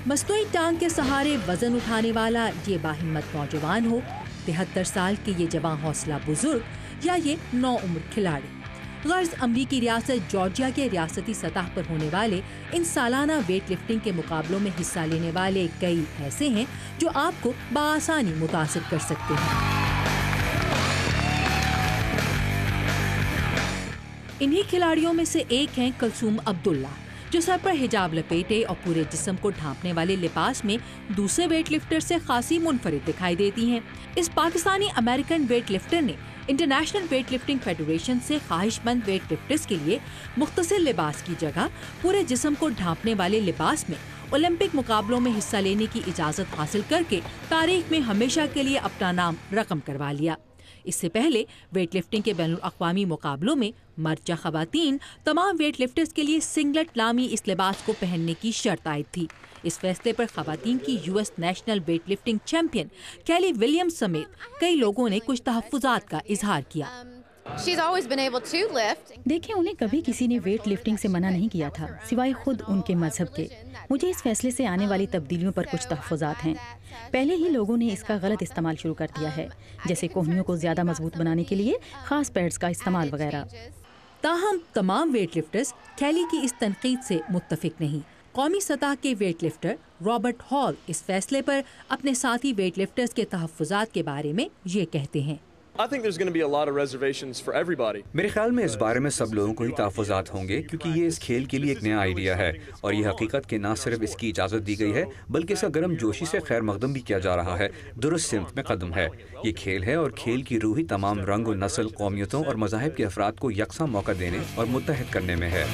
مصنوعی ٹانگ کے سہارے وزن اٹھانے والا یہ باہمت نوجوان ہو، 73 سال کے یہ جوان حوصلہ بزرگ یا یہ نو عمر کھلاڑی، غرض امریکی ریاست جارجیا کے ریاستی سطح پر ہونے والے ان سالانہ ویٹ لفٹنگ کے مقابلوں میں حصہ لینے والے کئی ایسے ہیں جو آپ کو بآسانی متاثر کر سکتے ہیں۔ انہی کھلاڑیوں میں سے ایک ہیں کلثوم عبداللہ، جو سر پر حجاب لپیٹے اور پورے جسم کو ڈھانپنے والے لباس میں دوسرے ویٹ لفٹر سے خاصی منفرد دکھائی دیتی ہیں۔ اس پاکستانی امریکن ویٹ لفٹر نے انٹرنیشنل ویٹ لفٹنگ فیڈریشن سے خواہش مند ویٹ لفٹرز کے لیے مختصر لباس کی جگہ پورے جسم کو ڈھانپنے والے لباس میں اولمپک مقابلوں میں حصہ لینے کی اجازت حاصل کر کے تاریخ میں ہمیشہ کے لیے اپنا نام رقم کروا لیا۔ اس سے پہلے ویٹ لفٹنگ کے بین الاقوامی مقابلوں میں مرد یا خواتین تمام ویٹ لفٹرز کے لیے سنگلٹ نامی اس لباس کو پہننے کی شرط عائد تھی۔ اس فیصلے پر خواتین کی U S national weight lifting champion Kelly Williams سمیت کئی لوگوں نے کچھ تحفظات کا اظہار کیا۔ دیکھیں، انہیں کبھی کسی نے ویٹ لفٹنگ سے منع نہیں کیا تھا سوائے خود ان کے مذہب کے۔ مجھے اس فیصلے سے آنے والی تبدیلیوں پر کچھ تحفظات ہیں۔ پہلے ہی لوگوں نے اس کا غلط استعمال شروع کر دیا ہے، جیسے کوہنیوں کو زیادہ مضبوط بنانے کے لیے خاص پیڈز کا استعمال وغیرہ۔ تاہم تمام ویٹ لفٹرز کیلی کی اس تنقید سے متفق نہیں۔ قومی سطح کے ویٹ لفٹر رابرٹ ہال اس فیصلے پر اپنے ساتھی ویٹ لفٹرز کے تحفظات کے بارے میں یہ کہتے ہیں۔ میرے خیال میں اس بارے میں سب لوگوں کو ہی تحفظات ہوں گے، کیونکہ یہ اس کھیل کے لیے ایک نیا آئیڈیا ہے اور یہ حقیقت کہ نہ صرف اس کی اجازت دی گئی ہے بلکہ اس کا گرم جوشی سے خیر مقدم بھی کیا جا رہا ہے، درست سمت میں قدم ہے۔ یہ کھیل ہے اور کھیل کی روح ہی تمام رنگ و نسل، قومیتوں اور مذاہب کے افراد کو یکساں موقع دینے اور متحد کرنے میں ہے۔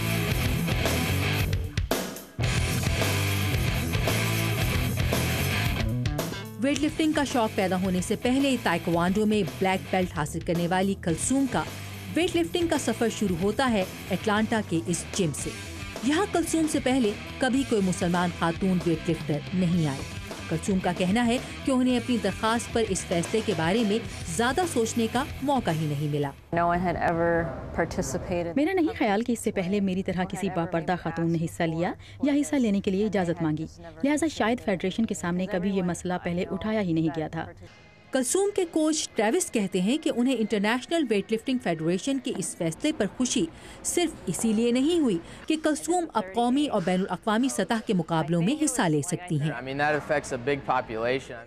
ویٹ لفٹنگ کا شوق پیدا ہونے سے پہلے تائیکوانڈو میں بلیک بیلٹ حاصل کرنے والی کلثوم کا ویٹ لفٹنگ کا سفر شروع ہوتا ہے اٹلانٹا کے اس جم سے۔ یہاں کلثوم سے پہلے کبھی کوئی مسلمان خاتون ویٹ لفٹر نہیں آئی۔ کلثوم کا کہنا ہے کہ انہیں اپنی درخواست پر اس فیصلے کے بارے میں زیادہ سوچنے کا موقع ہی نہیں ملا۔ میرا نہیں خیال کہ اس سے پہلے میری طرح کسی باپردہ خاتون نے حصہ لیا یا حصہ لینے کے لیے اجازت مانگی، لہٰذا شاید فیڈریشن کے سامنے کبھی یہ مسئلہ پہلے اٹھایا ہی نہیں گیا تھا۔ کلثوم کے کوچ ٹریوس کہتے ہیں کہ انہیں انٹرنیشنل ویٹ لفٹنگ فیڈریشن کے اس فیصلے پر خوشی صرف اسی لیے نہیں ہوئی کہ کلثوم اب قومی اور بین الاقوامی سطح کے مقابلوں میں حصہ لے سکتی ہیں۔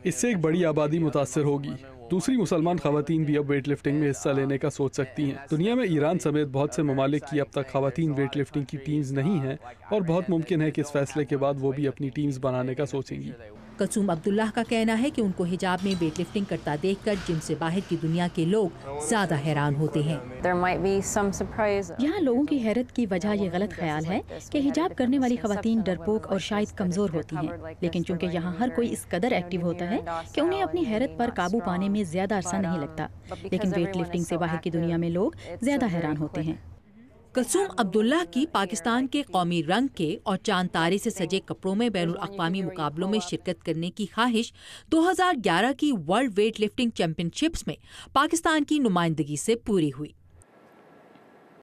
اس سے ایک بڑی آبادی متاثر ہوگی۔ دوسری مسلمان خواتین بھی اب ویٹ لفٹنگ میں حصہ لینے کا سوچ سکتی ہیں۔ دنیا میں ایران سمیت بہت سے ممالک کی اب تک خواتین ویٹ لفٹنگ کی ٹیمز نہیں ہیں اور بہت ممکن ہے کہ اس فیصلے کے بعد وہ بھی اپنی ٹیمز بنانے کا سوچیں گی۔ کلثوم عبداللہ کا کہنا ہے کہ ان کو حجاب میں ویٹ لفٹنگ کرتا دیکھ کر جم سے باہر کی دنیا کے لوگ زیادہ حیران ہوتے ہیں۔ یہاں لوگوں کی حیرت کی وجہ یہ غلط خیال ہے کہ حجاب کرنے والی خواتین ڈرپوک اور شاید کمزور ہوتی ہیں، لیکن چونکہ یہاں ہر کوئی اس قدر ایکٹیو ہوتا ہے کہ انہیں اپنی حیرت پر قابو پانے میں زیادہ عرصہ نہیں لگتا، لیکن ویٹ لفٹنگ سے باہر کی دنیا میں لوگ زیادہ حیران ہوتے ہیں۔ کلثوم عبداللہ کی پاکستان کے قومی رنگ کے اور چاند تارے سے سجے کپڑوں میں بین الاقوامی مقابلوں میں شرکت کرنے کی خواہش 2011 کی world wait lifting champion ships میں پاکستان کی نمائندگی سے پوری ہوئی۔